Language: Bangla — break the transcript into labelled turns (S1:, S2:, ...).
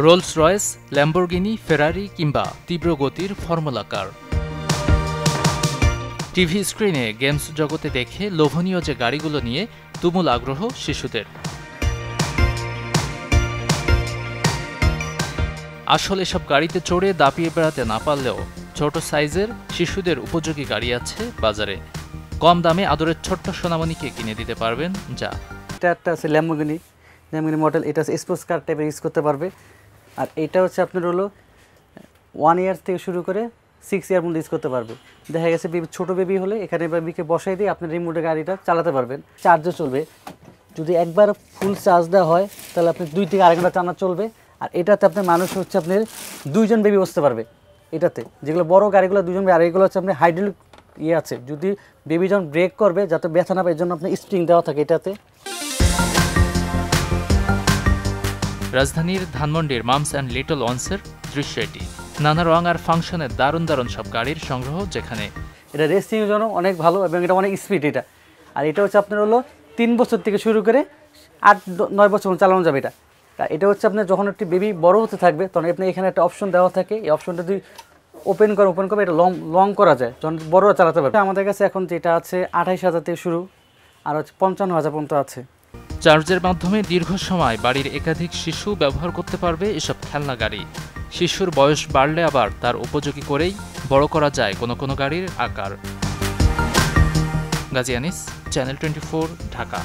S1: রোলস রয়েস, ল্যাম্বরগিনি, ফেরারি কিংবা তীব্র গতির ফর্মুলা কার। টিভি স্ক্রিনে গেমস জগতে দেখে লোভনীয় যে গাড়িগুলো নিয়ে তুমুল আগ্রহ শিশুদের। আসলে এসব গাড়িতে চড়ে দাপিয়ে বেড়াতে না পারলেও ছোট সাইজের শিশুদের উপযোগী গাড়ি আছে বাজারে। কম দামে আদরের ছোট্ট সোনামণিকে কিনে দিতে পারবেন যা।
S2: এটা একটা আছে ল্যাম্বরগিনি মডেল, এটা স্পোর্টস কার টাইপের ইউজ করতে পারবে। আর এটা হচ্ছে আপনার হলো 1 ইয়ার থেকে শুরু করে 6 ইয়ার পর্যন্ত ইউজ করতে পারবে। দেখা গেছে ছোটো বেবি হলে এখানে বেবিকে বসাই দিয়ে আপনি রিমোটে গাড়িটা চালাতে পারবেন, চার্জে চলবে। যদি একবার ফুল চার্জ দেওয়া হয় তাহলে আপনি 2 থেকে আড়াই ঘন্টা টানা চলবে। আর এটাতে আপনার মানুষ হচ্ছে আপনার 2 জন বেবি বসতে পারবে এটাতে। যেগুলো বড় গাড়িগুলো 2 জন, আর এগুলো হচ্ছে আপনার হাইড্রোলিক আছে, যদি বেবি যখন ব্রেক করবে যাতে ব্যথা না পায় এর জন্য আপনার স্প্রিং দেওয়া থাকে এটাতে।
S1: রাজধানীর ধানমন্ডির মামস অ্যান্ড লিটল ওয়ান্সের দৃশ্য এটি। নানা রং আর ফাংশনের দারুণ দারুণ সব গাড়ির সংগ্রহ, যেখানে
S2: এটা রেসিংয়ের জন্য অনেক ভালো এবং এটা অনেক স্পিড এটা। আর এটা হচ্ছে আপনার হলো 3 বছর থেকে শুরু করে 8-9 বছর চালানো যাবে এটা। আর এটা হচ্ছে আপনার যখন একটি বেবি বড় হতে থাকবে তখন আপনি এখানে একটা অপশন দেওয়া থাকে, এই অপশনটা যদি ওপেন করবে এটা লং করা যায়, যখন বড়রা চালাতে পারবে। আমাদের কাছে এখন যেটা আছে 28,000 থেকে শুরু, আর হচ্ছে 55,000 পর্যন্ত আছে।
S1: চার্জের মাধ্যমে দীর্ঘ সময় বাড়ির একাধিক শিশু ব্যবহার করতে পারবে এসব খেলনা গাড়ি। শিশুর বয়স বাড়লে আবার তার উপযোগী করেই বড় করা যায় কোনো কোনো গাড়ির আকার। গাজী আনিস, চ্যানেল 24, ঢাকা।